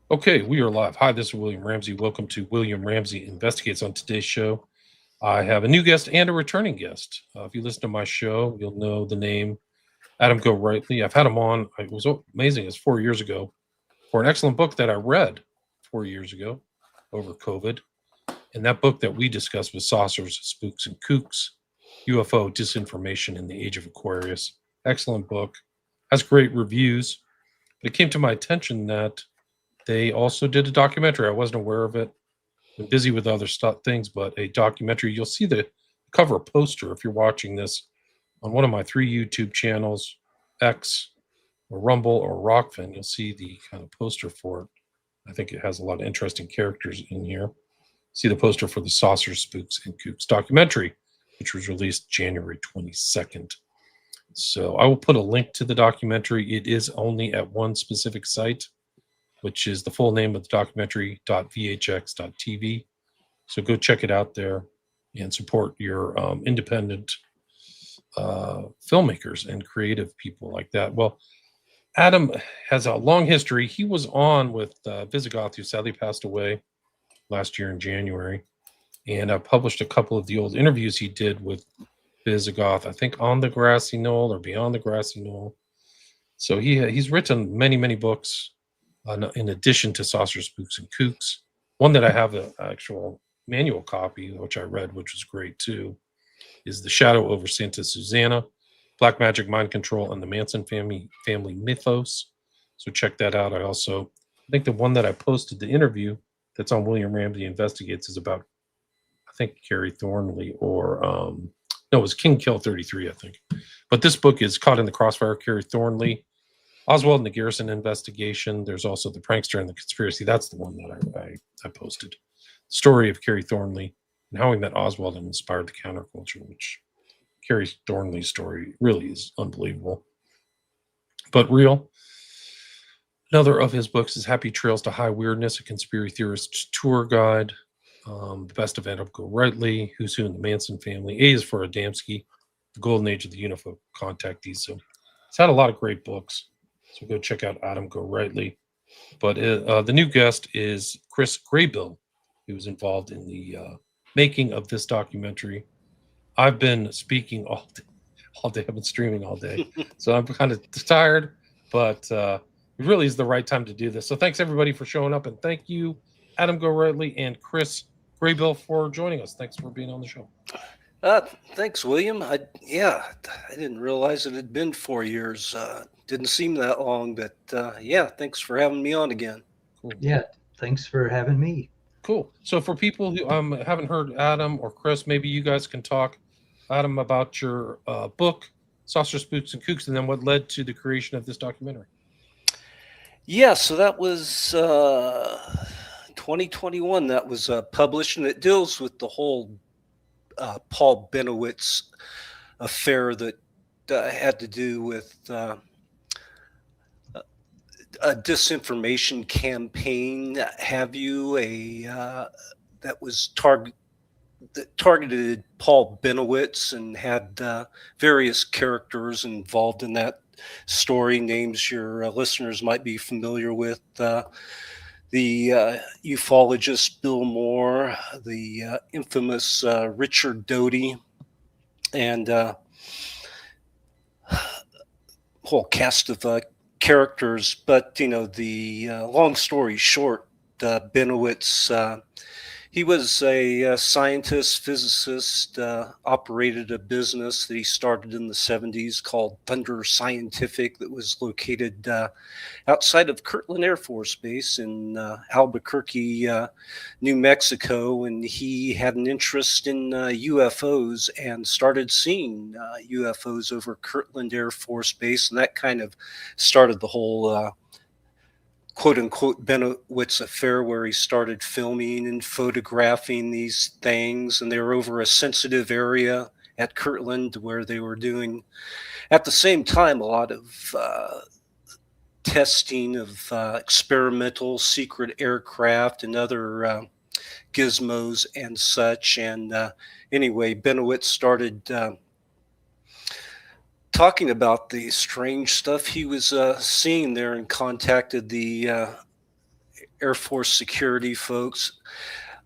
Okay, we are live. Hi, this is William Ramsey. Welcome to William Ramsey Investigates. On today's show, I have a new guest and a returning guest. If you listen to my show, you'll know the name Adam Gorightly. I've had him on. It was amazing. It's 4 years ago for an excellent book that I read 4 years ago over COVID. And that book that we discussed was Saucers, Spooks, and Kooks, UFO Disinformation in the Age of Aquarius. Excellent book. Has great reviews. But it came to my attention that they also did a documentary. I wasn't aware of it. Been busy with other things, but a documentary. You'll see the cover poster if you're watching this on one of my three YouTube channels, X or Rumble or Rockfin. You'll see the kind of poster for it. I think it has a lot of interesting characters in here. See the poster for the Saucers, Spooks, and Kooks documentary, which was released January 22nd. So I will put a link to the documentary. It is only at one specific site, which is the full name of the documentary.vhx.tv. So go check it out there and support your independent filmmakers and creative people like that. Well, Adam has a long history. He was on with Visigoth, who sadly passed away last year in January. And I published a couple of the old interviews he did with Visigoth, I think On the Grassy Knoll or Beyond the Grassy Knoll. So he's written many, many books in addition to Saucers, Spooks, and Kooks. One that I have an actual manual copy, which I read, which was great too, is The Shadow over Santa Susana, Black Magic, Mind Control, and the Manson family mythos. So check that out. I think the one that I posted, the interview that's on William Ramsey Investigates, is about, I think, Carrie Thornley or no, it was King Kill 33, I think. But this book is Caught in the Crossfire, Carrie Thornley, Oswald and the Garrison Investigation. There's also The Prankster and the Conspiracy. That's the one that I posted. The story of Carrie Thornley and how he met Oswald and inspired the counterculture, which Carrie Thornley's story really is unbelievable, but real. Another of his books is Happy Trails to High Weirdness, a conspiracy theorist tour guide. The Best of Adam Gorightly, Who's Who in the Manson Family. A is for Adamski, The Golden Age of the UFO Contactees. So it's had a lot of great books. So go check out Adam Gorightly. But the new guest is Chris Graybill, who was involved in the making of this documentary. I've been speaking all day. I've been streaming all day. So I'm kind of tired, but it really is the right time to do this. So thanks everybody for showing up, and thank you, Adam Gorightly and Chris Graybill, for joining us. Thanks for being on the show. Thanks, William. I didn't realize it had been 4 years. Didn't seem that long, but thanks for having me on again. Cool. Yeah, thanks for having me. Cool. So for people who haven't heard Adam or Chris, maybe you guys can talk, Adam, about your book, Saucer, Spooks, and Kooks, and then what led to the creation of this documentary. Yeah, so that was 2021. That was published, and it deals with the whole Paul Bennewitz affair that had to do with a disinformation campaign, have you, that was targeted Paul Bennewitz and had various characters involved in that story, names your listeners might be familiar with. The ufologist Bill Moore, the infamous Richard Doty, and whole cast of characters. But the long story short, Bennewitz, he was a scientist, physicist, operated a business that he started in the 70s called Thunder Scientific, that was located outside of Kirtland Air Force Base in Albuquerque, New Mexico. And he had an interest in UFOs and started seeing UFOs over Kirtland Air Force Base. And that kind of started the whole quote unquote Bennewitz affair, where he started filming and photographing these things. And they were over a sensitive area at Kirtland where they were doing at the same time a lot of testing of experimental secret aircraft and other gizmos and such. And anyway, Bennewitz started talking about the strange stuff he was seeing there, and contacted the Air Force security folks,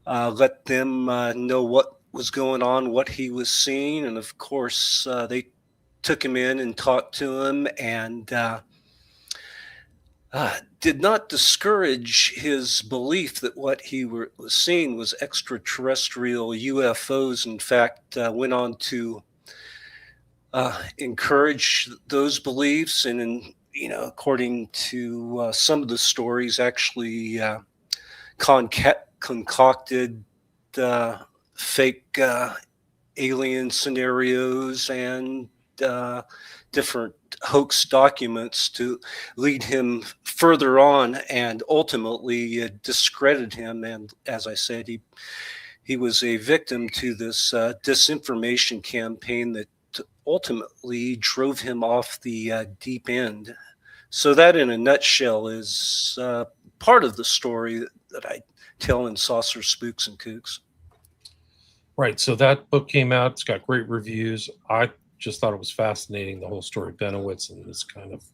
let them know what was going on, what he was seeing. And of course, they took him in and talked to him, and did not discourage his belief that what he was seeing was extraterrestrial UFOs. In fact, went on to encourage those beliefs, and according to some of the stories, actually concocted fake alien scenarios and different hoax documents to lead him further on and ultimately discredit him. And as I said, he was a victim to this disinformation campaign that ultimately drove him off the deep end. So that, in a nutshell, is part of the story that I tell in Saucer, Spooks, and Kooks. Right. So that book came out. It's got great reviews. I just thought it was fascinating, the whole story of Bennewitz and this kind of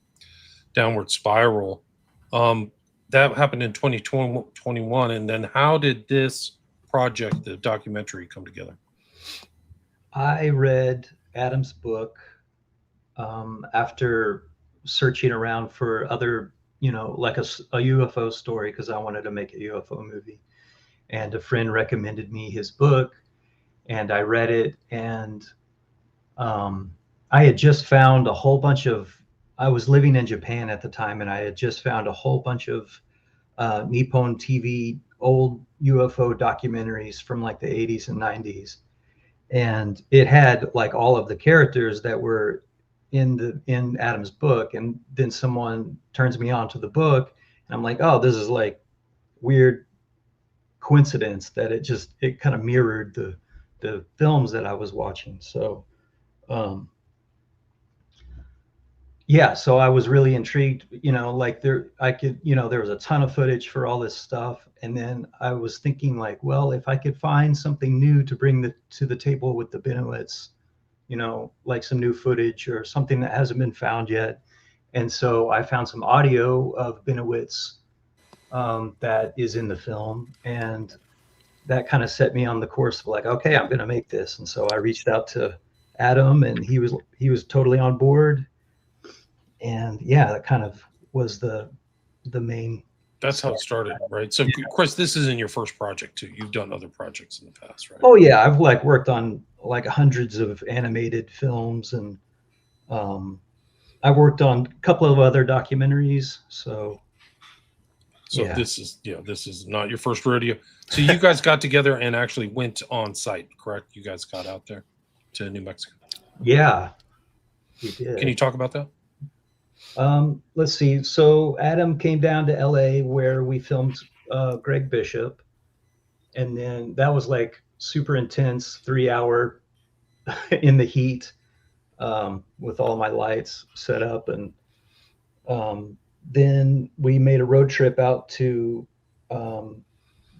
downward spiral. That happened in 2021. And then how did this project, the documentary, come together? I read Adam's book after searching around for other, like a UFO story, because I wanted to make a UFO movie. And a friend recommended me his book, and I read it. And I had just found a whole bunch of, I was living in Japan at the time, and I had just found a whole bunch of Nippon TV old UFO documentaries from like the 80s and 90s. And it had like all of the characters that were in Adam's book. And then someone turns me on to the book, and I'm like, oh, this is like weird coincidence that it kind of mirrored the films that I was watching. So yeah, so I was really intrigued, like there was a ton of footage for all this stuff. And then I was thinking like, well, if I could find something new to bring to the table with the Bennewitz, like some new footage or something that hasn't been found yet. And so I found some audio of Bennewitz that is in the film. And that kind of set me on the course of like, okay, I'm going to make this. And so I reached out to Adam, and he was totally on board. And yeah, that kind of was the main. That's how it started, right? So, yeah. Chris, this isn't your first project too. You've done other projects in the past, right? Oh yeah, I've like worked on like hundreds of animated films, and I worked on a couple of other documentaries. So yeah. This is not your first rodeo. So you guys got together and actually went on site, correct? You guys got out there to New Mexico. Yeah, we did. Can you talk about that? Let's see. So Adam came down to LA where we filmed Greg Bishop. And then that was like super intense, 3-hour in the heat with all my lights set up. And then we made a road trip out to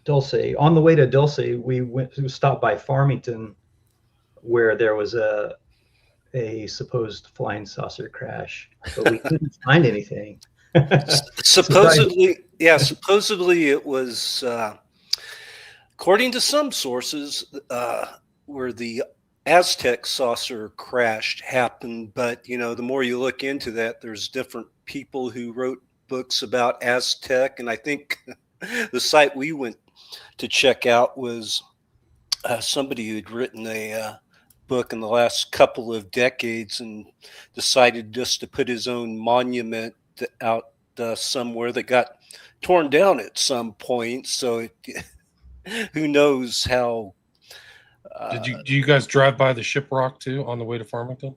Dulce. On the way to Dulce, we stopped by Farmington, where there was a supposed flying saucer crash, but we couldn't find anything. Supposedly it was, according to some sources, where the Aztec saucer crash happened. But the more you look into that, there's different people who wrote books about Aztec, and I think the site we went to check out was somebody who'd written a book in the last couple of decades and decided just to put his own monument out somewhere that got torn down at some point. So who knows how. Do you guys drive by the Shiprock too on the way to Farmington?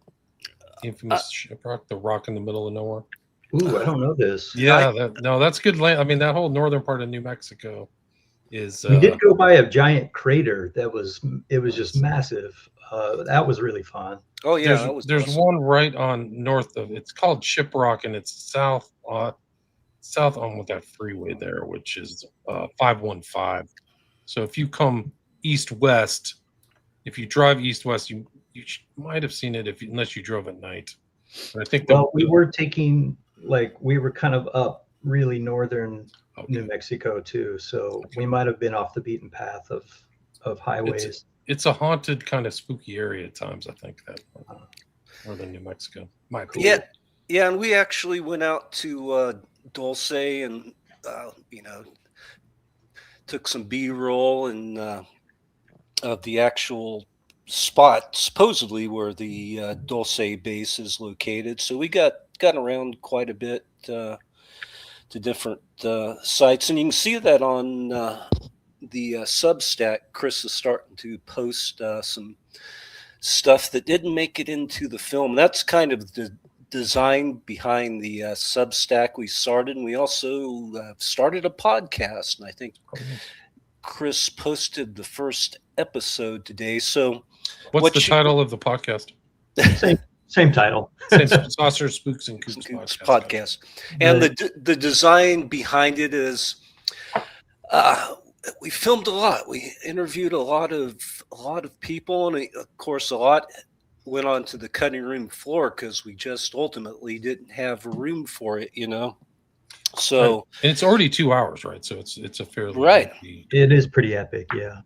The infamous Shiprock, the rock in the middle of nowhere. Ooh, I don't know this. Yeah, that's good land. I mean, that whole northern part of New Mexico is. We did go by a giant crater it was just massive. That was really fun. Oh yeah, there's awesome. One right on north of. It's called Shiprock, and it's south on with that freeway there, which is 515. So if you come east-west, if you drive east-west, you might have seen it unless you drove at night. But I think we were taking we were kind of up really northern Okay. New Mexico too. So we might have been off the beaten path of highways. It's a haunted kind of spooky area at times, I think, that northern New Mexico. My Cool. opinion. Yeah, and we actually went out to Dulce and you know, took some B-roll and of the actual spot supposedly where the Dulce base is located. So we got around quite a bit to different sites, and you can see that on the Substack. Chris is starting to post some stuff that didn't make it into the film. That's kind of the design behind the Substack we started, and we also started a podcast, and I think Chris posted the first episode today. So what's the title of the podcast? Same title. Same Saucer, Spooks, and Kooks podcast. And the design behind it is we filmed a lot. We interviewed a lot of people, and of course a lot went onto the cutting room floor because we just ultimately didn't have room for it, you know. So right. And it's already 2 hours, right? So it's a fairly right. It is pretty epic, yeah.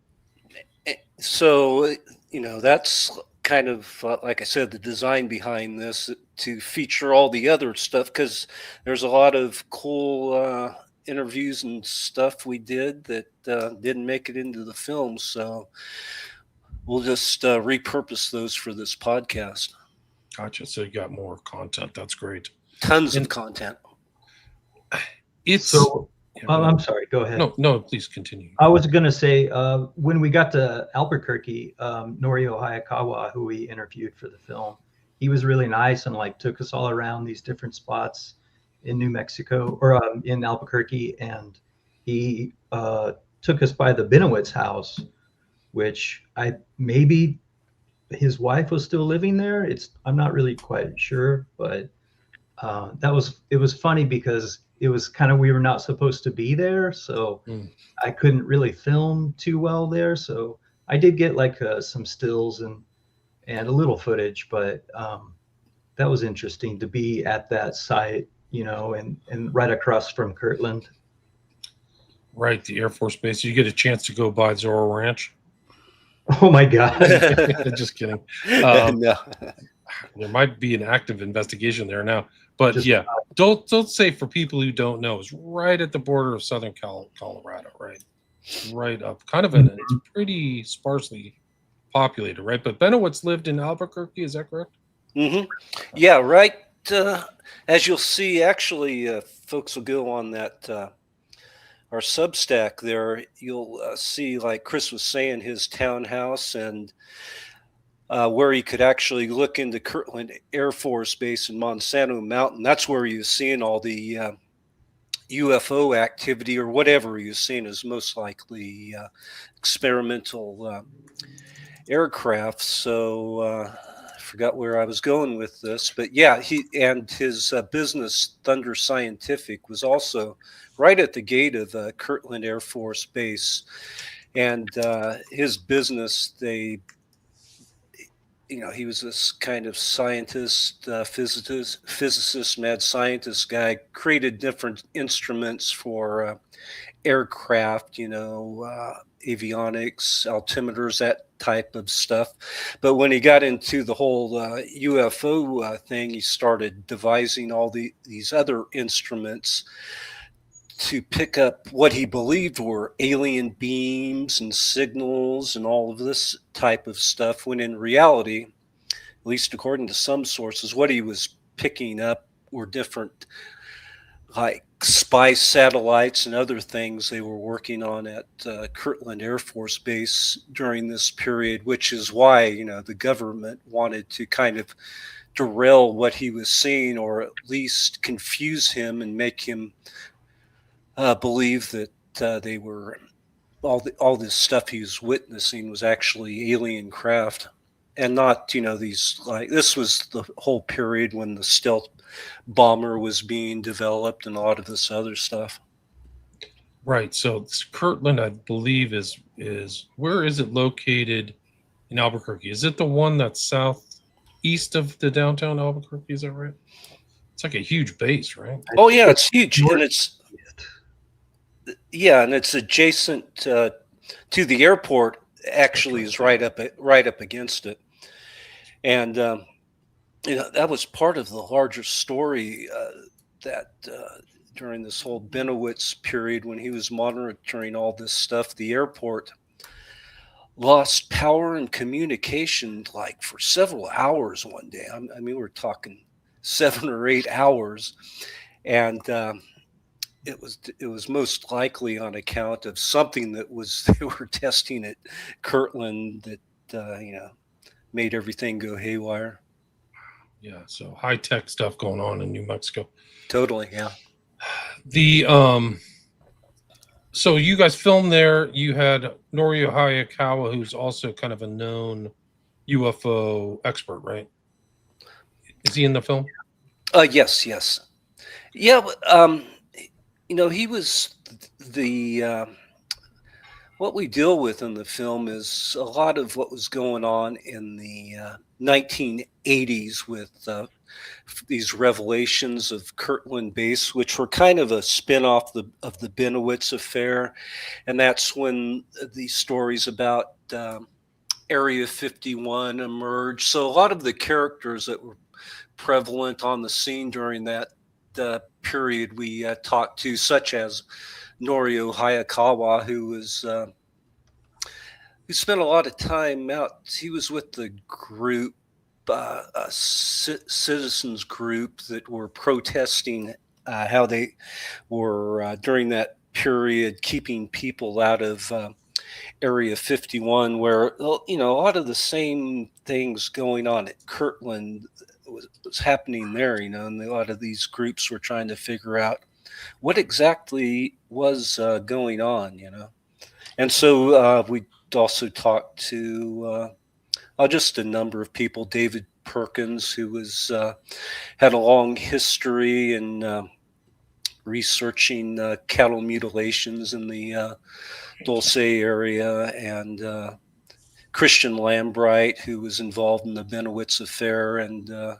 So you know, that's kind of like I said, the design behind this to feature all the other stuff, because there's a lot of cool interviews and stuff we did that didn't make it into the film. So we'll just repurpose those for this podcast. Gotcha. So you got more content. That's great. Tons of content. It's so. I'm sorry. Go ahead. No, please continue. I was going to say when we got to Albuquerque, Norio Hayakawa, who we interviewed for the film, he was really nice and like took us all around these different spots in New Mexico or in Albuquerque, and he took us by the Bennewitz house, which maybe his wife was still living there. I'm not really quite sure, but it was funny because it was kind of, we were not supposed to be there, so I couldn't really film too well there. So I did get like some stills and a little footage, but that was interesting to be at that site, you know, and right across from Kirtland. Right, the Air Force Base. You get a chance to go by Zorro Ranch. Oh my God! Just kidding. No. There might be an active investigation there now. But yeah, don't say, for people who don't know, it's right at the border of southern Colorado, right? Right up, kind of it's pretty sparsely populated, right? But Bennewitz lived in Albuquerque, is that correct? Mm-hmm. Yeah, right. As you'll see, actually, folks will go on that our Substack there. You'll see, like Chris was saying, his townhouse and where he could actually look into Kirtland Air Force Base in Monsanto Mountain. That's where he was seeing all the UFO activity, or whatever he was seeing is most likely experimental aircraft. So I forgot where I was going with this, but yeah, he and his business, Thunder Scientific, was also right at the gate of Kirtland Air Force Base. And his business, he was this kind of scientist, physicist, mad scientist guy, created different instruments for aircraft, avionics, altimeters, that type of stuff. But when he got into the whole UFO thing, he started devising all these other instruments to pick up what he believed were alien beams and signals and all of this type of stuff, when in reality, at least according to some sources, what he was picking up were different, like spy satellites and other things they were working on at Kirtland Air Force Base during this period, which is why, the government wanted to kind of derail what he was seeing, or at least confuse him and make him believe that they were all this stuff he was witnessing was actually alien craft, and not these, like, this was the whole period when the stealth bomber was being developed and a lot of this other stuff. Right. So Kirtland, I believe, is where is it located in Albuquerque? Is it the one that's southeast of the downtown Albuquerque? Is that right? It's like a huge base, right? Oh yeah, it's huge, north- and it's adjacent to the airport. Actually, is right up against it, and that was part of the larger story that during this whole Bennewitz period when he was monitoring all this stuff, the airport lost power and communication like for several hours one day. I mean, we're talking 7 or 8 hours, and it was most likely on account of something that they were testing at Kirtland that made everything go haywire. Yeah, so high tech stuff going on in New Mexico. Totally, yeah. The so you guys filmed there. You had Norio Hayakawa, who's also kind of a known UFO expert, right? Is he in the film? Yes, yeah. He was the what we deal with in the film is a lot of what was going on in the 1980s with these revelations of Kirtland Base, which were kind of a spin-off of the Bennewitz affair. And that's when these stories about Area 51 emerged. So a lot of the characters that were prevalent on the scene during that period we talked to, such as Norio Hayakawa, who spent a lot of time out. He was with the group, a citizens group that were protesting how they were during that period keeping people out of Area 51, where a lot of the same things going on at Kirtland was happening there, and a lot of these groups were trying to figure out what exactly was going on, And so we also talked to just a number of people. David Perkins, who had a long history in researching cattle mutilations in the Dulce area, and Christian Lambright, who was involved in the Bennewitz affair, and a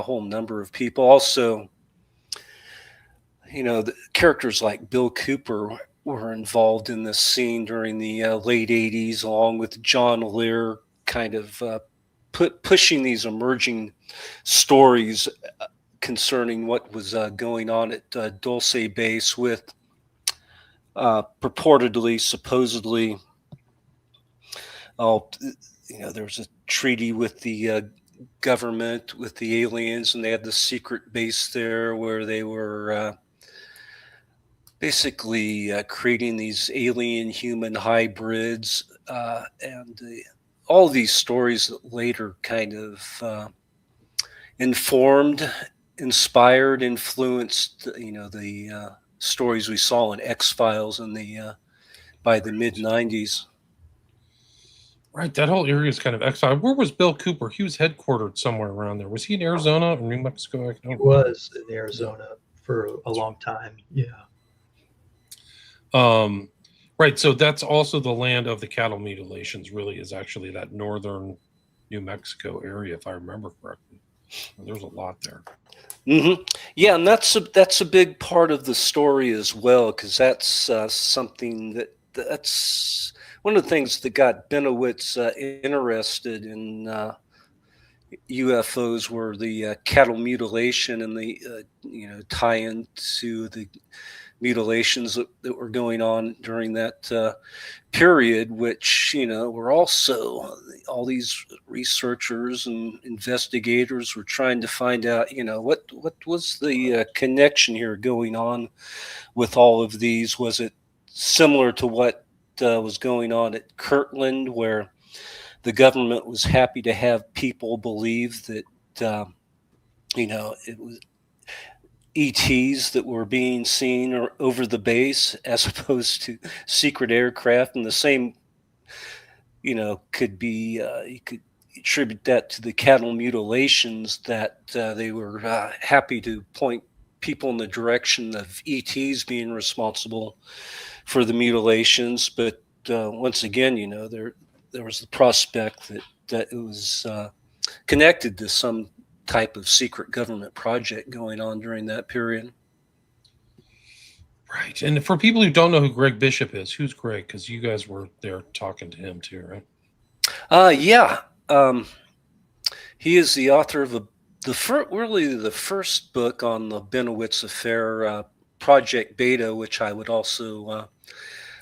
whole number of people. Also, the characters like Bill Cooper were involved in this scene during the late 80s, along with John Lear, kind of pushing these emerging stories concerning what was going on at Dulce Base with supposedly, there was a treaty with the government, with the aliens, and they had the secret base there where they were basically creating these alien human hybrids, and all these stories that later kind of inspired, influenced, the stories we saw in X-Files by the mid 90s. Right, that whole area is kind of exiled. Where was Bill Cooper? He was headquartered somewhere around there. Was he in Arizona or New Mexico? He was in Arizona for a long time. Yeah. Right. So that's also the land of the cattle mutilations. Really, is actually that northern New Mexico area, if I remember correctly. There's a lot there. Mm-hmm. Yeah, and that's a big part of the story as well, because that's something that's one of the things that got Bennewitz interested in UFOs were the cattle mutilation and the tie-in to the mutilations that were going on during that period, which were also all these researchers and investigators were trying to find out what was the connection here going on with all of these. Was it similar to what was going on at Kirtland, where the government was happy to have people believe that it was ETs that were being seen or over the base, as opposed to secret aircraft? And the same, could be you could attribute that to the cattle mutilations, that they were happy to point people in the direction of ETs being responsible for the mutilations. But once again, there was the prospect that it was connected to some type of secret government project going on during that period. Right. And for people who don't know who Greg Bishop is, who's Greg? Because you guys were there talking to him too, right? Yeah. He is the author of really the first book on the Bennewitz affair, Project Beta, which I would also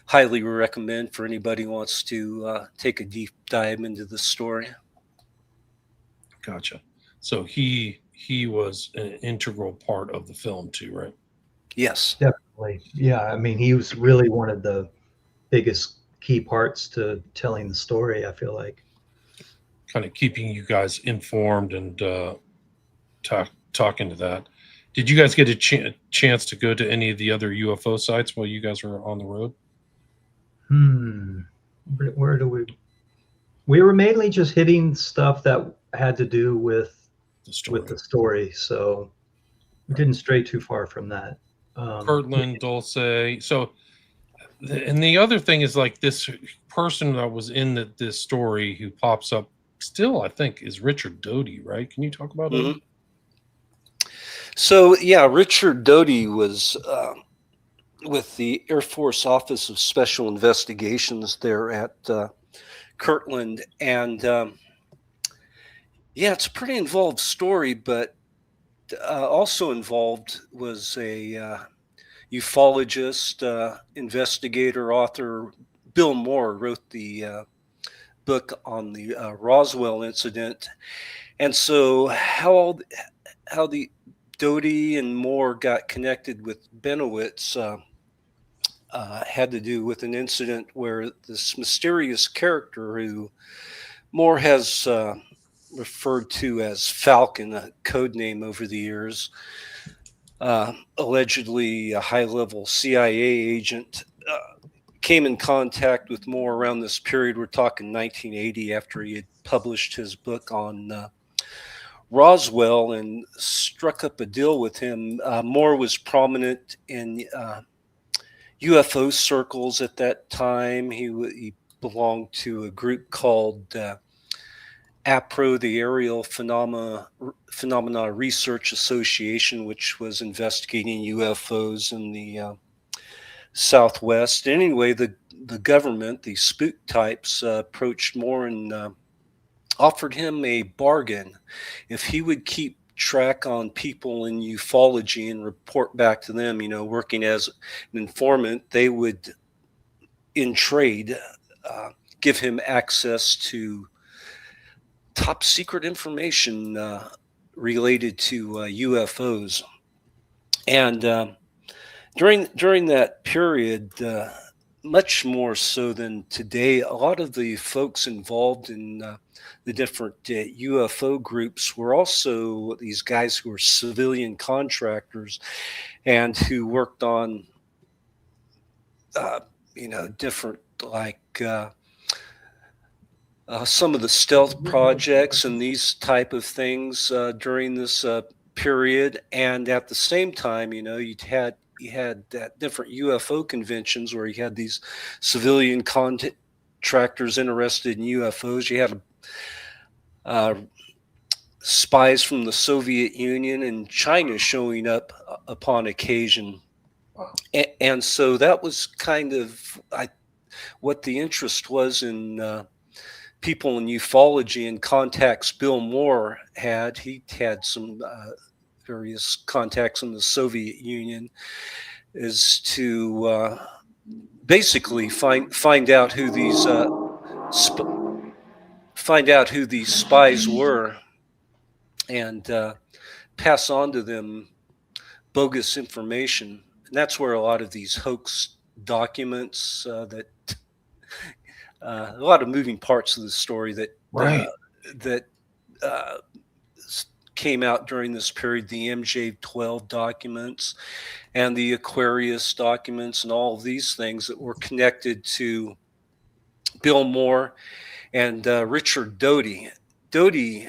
highly recommend for anybody who wants to take a deep dive into the story. Gotcha. So he was an integral part of the film too, right? Yes. Definitely. Yeah. I mean, he was really one of the biggest key parts to telling the story, I feel like. Kind of keeping you guys informed and talking to that. Did you guys get a chance to go to any of the other UFO sites while you guys were on the road? Where do we were mainly just hitting stuff that had to do with the story, so we didn't stray too far from that. Kirtland, Dulce. So, and the other thing is, like, this person that was in this story who pops up still, I think, is Richard Doty, right? Can you talk about him? So, yeah, Richard Doty was with the Air Force Office of Special Investigations there at Kirtland. And yeah, it's a pretty involved story, but also involved was a ufologist, investigator, author. Bill Moore wrote the book on the Roswell incident. And so how the Doty and Moore got connected with Bennewitz had to do with an incident where this mysterious character who Moore has referred to as Falcon, a code name over the years, allegedly a high-level CIA agent, came in contact with Moore around this period. We're talking 1980, after he had published his book on Roswell, and struck up a deal with him. Moore was prominent in UFO circles at that time. He belonged to a group called APRO, the Aerial Phenomena Research Association, which was investigating UFOs in the Southwest. Anyway, the government, the spook types, approached Moore and offered him a bargain. If he would keep track on people in ufology and report back to them, working as an informant, they would, in trade, give him access to top secret information related to UFOs. And during that period, much more so than today, a lot of the folks involved in the different UFO groups were also these guys who were civilian contractors and who worked on, different, like some of the stealth projects and these type of things during this period. And at the same time, you had that different UFO conventions where you had these civilian contractors interested in UFOs. You had spies from the Soviet Union and China showing up upon occasion. Wow. And so that was kind of what the interest was in people in ufology, and contacts Bill Moore had. He had some various contacts in the Soviet Union, is to basically find out who these spies were, and pass on to them bogus information. And that's where a lot of these hoax documents that a lot of moving parts of the story that came out during this period, the MJ-12 documents and the Aquarius documents and all of these things that were connected to Bill Moore and Richard Doty. Doty,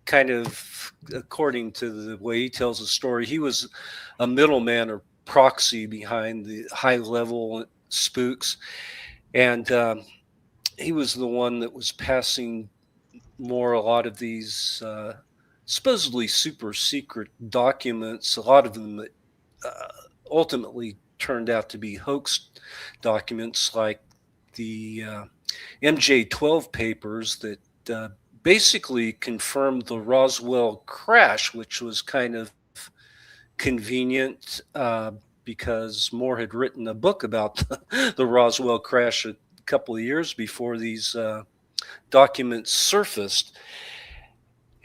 kind of, according to the way he tells the story, he was a middleman or proxy behind the high-level spooks. And he was the one that was passing Moore a lot of these supposedly super secret documents, a lot of them that ultimately turned out to be hoax documents, like the MJ12 papers that basically confirmed the Roswell crash, which was kind of convenient because Moore had written a book about the Roswell crash a couple of years before these documents surfaced.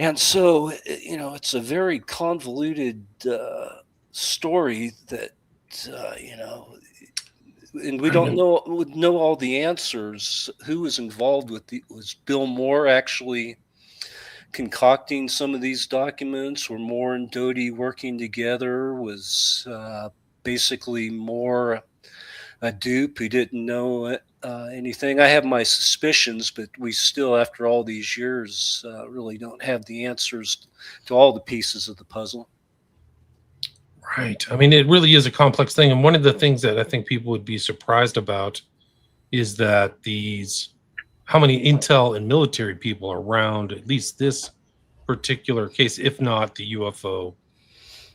And so, it's a very convoluted story that, and we don't know all the answers. Who was involved with was Bill Moore actually concocting some of these documents? Were Moore and Doty working together? Was basically Moore a dupe who didn't know anything? I have my suspicions, but we still, after all these years, really don't have the answers to all the pieces of the puzzle. Right. I mean, it really is a complex thing. And one of the things that I think people would be surprised about is that how many intel and military people are around at least this particular case, if not the UFO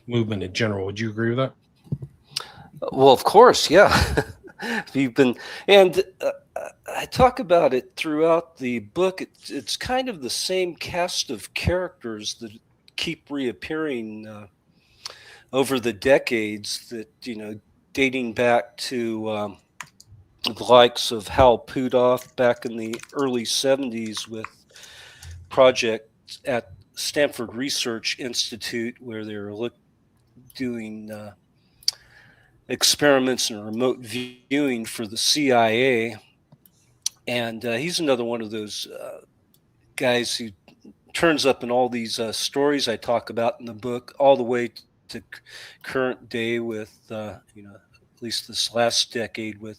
movement in general. Would you agree with that? Well, of course, yeah. And I talk about it throughout the book. It's kind of the same cast of characters that keep reappearing over the decades, that, dating back to the likes of Hal Puthoff back in the early 70s with project at Stanford Research Institute, where they were doing experiments in remote viewing for the CIA. And he's another one of those guys who turns up in all these stories I talk about in the book, all the way to current day with, at least this last decade, with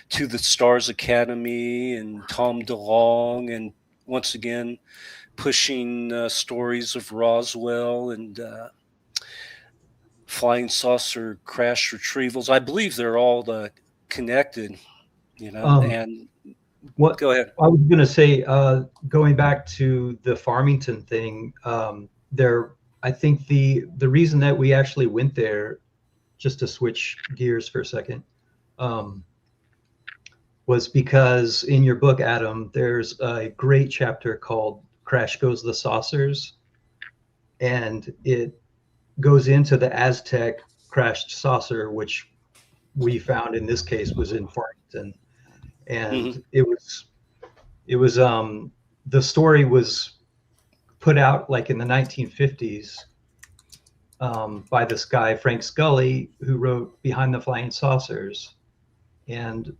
To the Stars Academy and Tom DeLonge, and once again pushing stories of Roswell and flying saucer crash retrievals. I believe they're all connected, and what go ahead. I was going to say, going back to the Farmington thing, I think the reason that we actually went there, just to switch gears for a second, was because in your book, Adam, there's a great chapter called Crash Goes the Saucers, and it goes into the Aztec crashed saucer, which we found in this case was in Farmington. And it was the story was put out like in the 1950s by this guy Frank Scully, who wrote Behind the Flying Saucers, and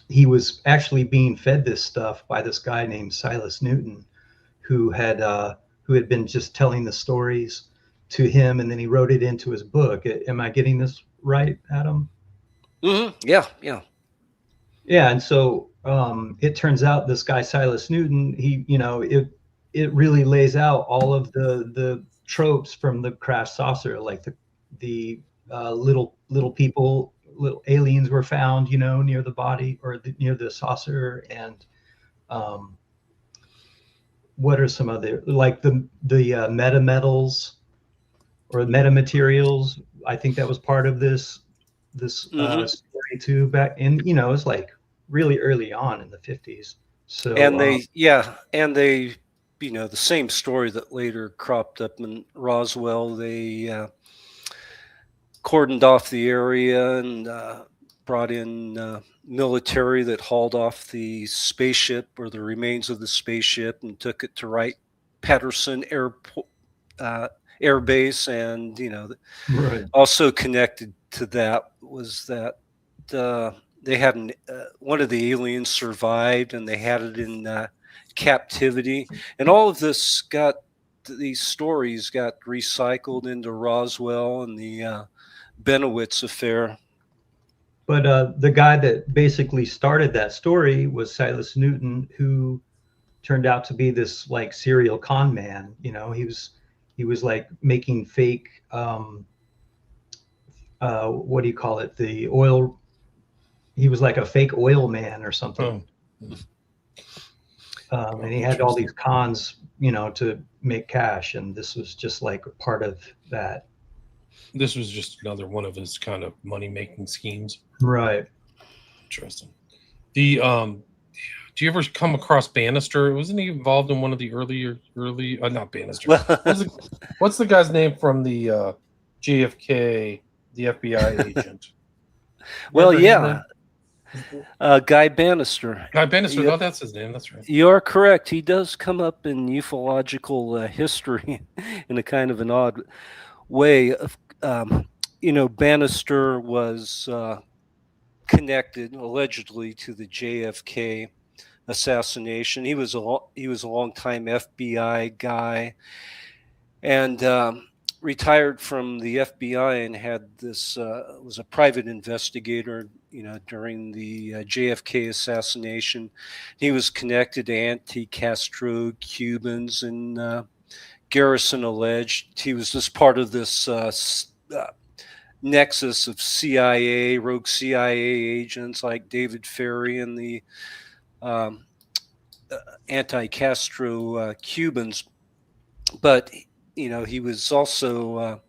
he was actually being fed this stuff by this guy named Silas Newton, who had been just telling the stories to him, and then he wrote it into his book. Am I getting this right, Adam? Yeah. And so it turns out this guy Silas Newton, it really lays out all of the tropes from the crash saucer, like the little people, little aliens were found, near the body or near the saucer, and what are some other, like the metametals or metamaterials? I think that was part of this story too, back in, it's like really early on in the 50s. So and they the same story that later cropped up in Roswell. They cordoned off the area and brought in military that hauled off the spaceship, or the remains of the spaceship, and took it to Wright-Patterson Air Base. And right. Also connected to that was that they had one of the aliens survived, and they had it in captivity. And all of these stories got recycled into Roswell and the Bennewitz affair. But the guy that basically started that story was Silas Newton, who turned out to be this like serial con man. He was like making fake what do you call it? The oil. He was like a fake oil man or something. Oh. And he had all these cons, to make cash, and this was just like a part of that. This was just another one of his kind of money-making schemes. Right. Interesting. The do you ever come across Bannister? Wasn't he involved in one of the early not Bannister. What's the guy's name from the JFK, the FBI agent? Well, yeah. Guy Bannister. Guy Bannister. Oh, that's his name. That's right. You're correct. He does come up in ufological history in a kind of an odd way. Bannister was connected allegedly to the JFK assassination. He was a longtime FBI guy, and retired from the FBI and had this was a private investigator. During the JFK assassination, he was connected to anti-Castro Cubans, and Garrison alleged he was just part of this nexus of rogue CIA agents like David Ferry and the anti-Castro Cubans. But, he was also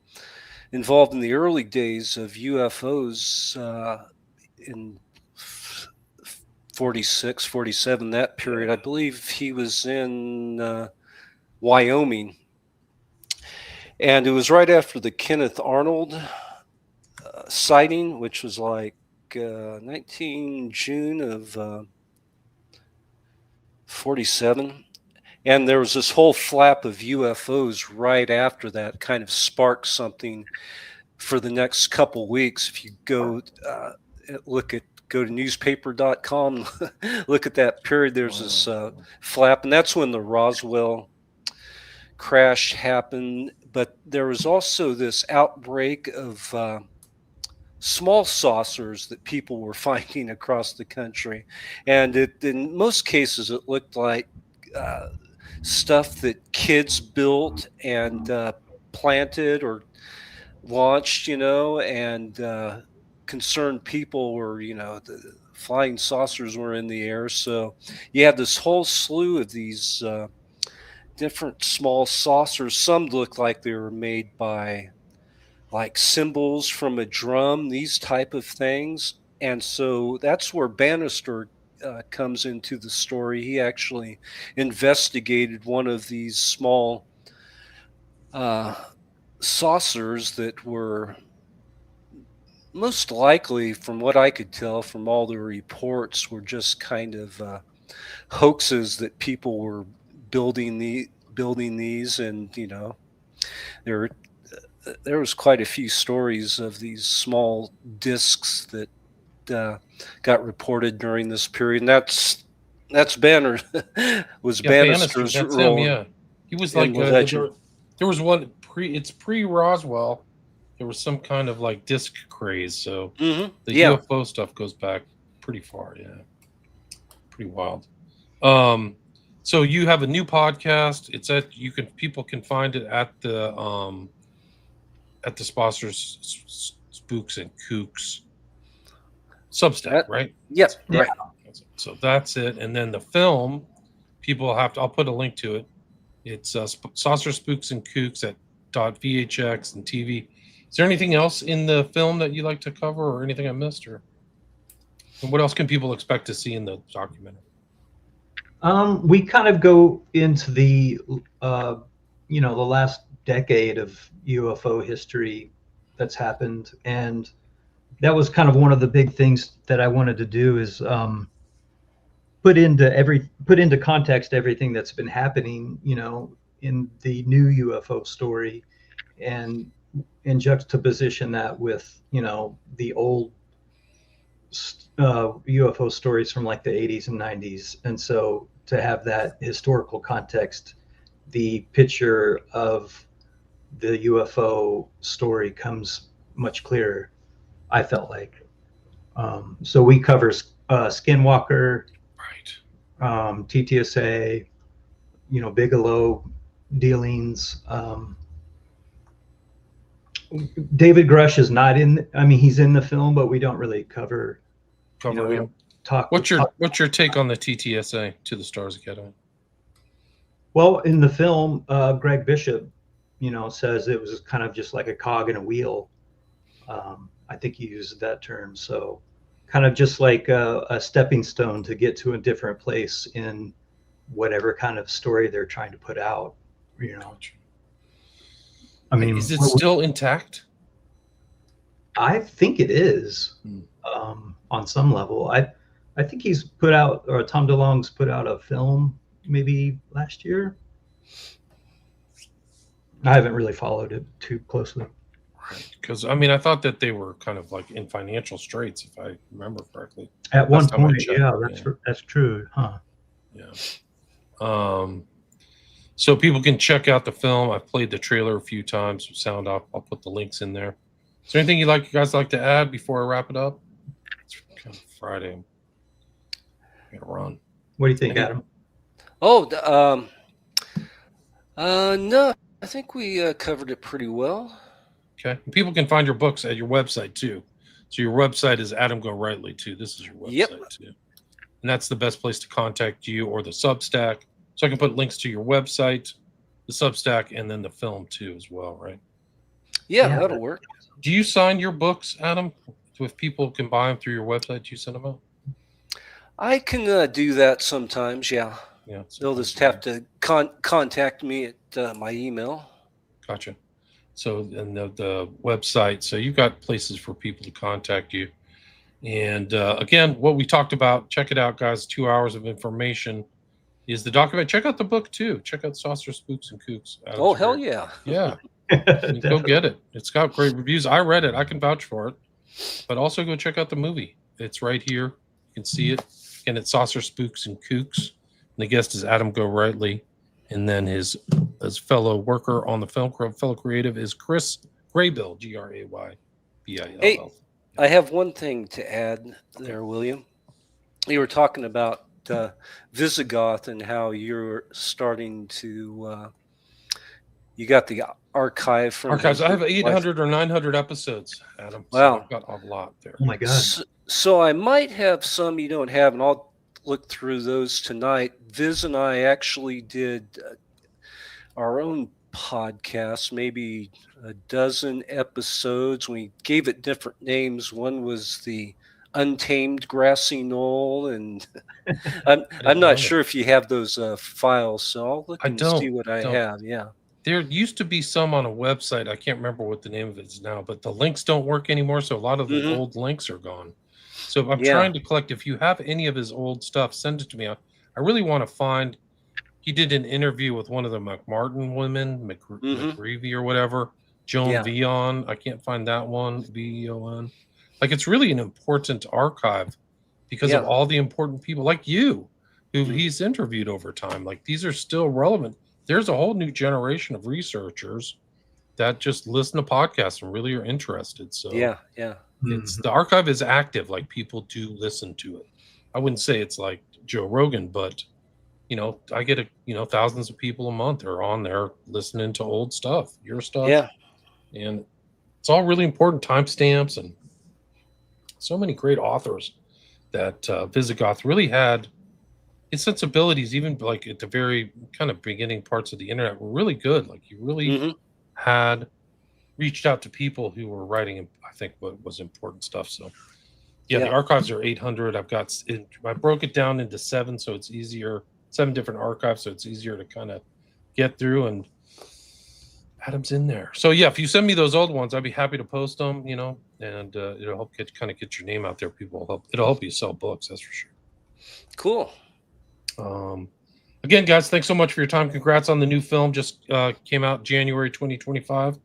involved in the early days of UFOs in 46, 47, that period. I believe he was in Wyoming. And it was right after the Kenneth Arnold sighting, which was like 19 June of 47. And there was this whole flap of UFOs right after that, kind of sparked something for the next couple weeks. If you go go to newspaper.com, look at that period, there's this flap. And that's when the Roswell crash happened. But there was also this outbreak of small saucers that people were finding across the country. And in most cases, it looked like stuff that kids built and planted or launched, and concerned people were, the flying saucers were in the air. So you had this whole slew of these different small saucers. Some looked like they were made by like cymbals from a drum, these type of things. And so that's where Bannister comes into the story. He actually investigated one of these small saucers that were most likely, from what I could tell from all the reports, were just kind of hoaxes that people were building these, and there was quite a few stories of these small discs that got reported during this period, and that's Banner was Bannister's that's role. Him, yeah, he was like there was one pre Roswell. There was some kind of like disc craze, so the UFO stuff goes back pretty far. Yeah, pretty wild. So you have a new podcast. It's people can find it at the sponsors Spooks and Kooks Substack, right? Yep, right. So that's it. And then the film, people I'll put a link to it. It's Saucer Spooks and Kooks at .vhx and TV. Is there anything else in the film that you like to cover, or anything I missed, and what else can people expect to see in the documentary? We kind of go into the the last decade of UFO history that's happened, and that was kind of one of the big things that I wanted to do is put into context everything that's been happening, in the new UFO story, and in juxtaposition that with the old UFO stories from like the 80s and 90s. And so to have that historical context, the picture of the UFO story comes much clearer, I felt like. So we cover Skinwalker, right? TTSA, Bigelow dealings. David Grush is not in. He's in the film, but we don't really cover him. What's your take on the TTSA, To the Stars Academy? Well, in the film, Greg Bishop, says it was kind of just like a cog in a wheel. I think he used that term. So kind of just like a stepping stone to get to a different place in whatever kind of story they're trying to put out. I mean, is it still intact? I think it is on some level. I think he's put out, or Tom DeLonge's put out a film maybe last year. I haven't really followed it too closely. Right, because I mean, I thought that they were kind of like in financial straits, if I remember correctly. At one point, yeah, that's true, huh? Yeah. So people can check out the film. I've played the trailer a few times. Sound off. I'll put the links in there. Is there anything you guys like to add before I wrap it up? It's kind of Friday. I gotta run. What do you think, Adam? Oh, no, I think we covered it pretty well. Okay. And people can find your books at your website too. So your website is Adam Gorightly too. This is your website too. And that's the best place to contact you, or the Substack. So I can put links to your website, the Substack, and then the film too as well, right? Yeah, that'll work. Do you sign your books, Adam? If people can buy them through your website, you send them out? I can do that sometimes, yeah. Yeah. They'll just have to contact me at my email. Gotcha. So, and the website, so you've got places for people to contact you. And again, what we talked about, check it out, guys. 2 hours of information is the document. Check out the book too. Check out Saucer, Spooks, and Kooks. Oh, hell yeah. Yeah. Go get it. It's got great reviews. I read it. I can vouch for it. But also go check out the movie. It's right here. You can see it. And it's Saucer, Spooks, and Kooks. And the guest is Adam Gorightly. And then his fellow worker on the film, fellow creative, is Chris Graybill, Graybill. Hey, I have one thing to add there, William. You were talking about Visigoth and how you're starting to you got the archive from archives. I have 800 or 900 episodes, Adam. So wow, I've got a lot there. Oh my god! So I might have some you don't have, and I'll look through those tonight. Viz and I actually did our own podcast, maybe a dozen episodes. We gave it different names. One was the Untamed Grassy Knoll, and I'm not sure if you have those files, so I'll look and see what I have. Yeah. There used to be some on a website. I can't remember what the name of it is now, but the links don't work anymore. So a lot of the old links are gone. So I'm trying to collect. If you have any of his old stuff, send it to me. I really want to find. He did an interview with one of the McMartin women, McGreevy or whatever, Joan Vion. I can't find that one. VON. Like, it's really an important archive because of all the important people like you who he's interviewed over time. Like, these are still relevant. There's a whole new generation of researchers that just listen to podcasts and really are interested. So it's the archive is active. Like, people do listen to it. I wouldn't say it's like Joe Rogan, but I get thousands of people a month are on there listening to old stuff, your stuff. Yeah. And it's all really important, timestamps, and so many great authors that Visigoth really had. His sensibilities, even like at the very kind of beginning parts of the internet, were really good. Like, he really had reached out to people who were writing, I think, what was important stuff. So the archives are 800. I broke it down into 7, so it's easier. 7 different archives, so it's easier to kind of get through, and Adam's in there. So if you send me those old ones, I'd be happy to post them, and it'll help get your name out there. It'll help you sell books, that's for sure. Cool. Again, guys, thanks so much for your time. Congrats on the new film. Just came out January 2025,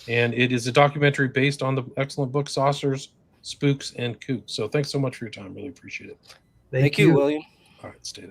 and it is a documentary based on the excellent book Saucers, Spooks, and Kooks. So thanks so much for your time. Really appreciate it. Thank you, William. All right, stay there.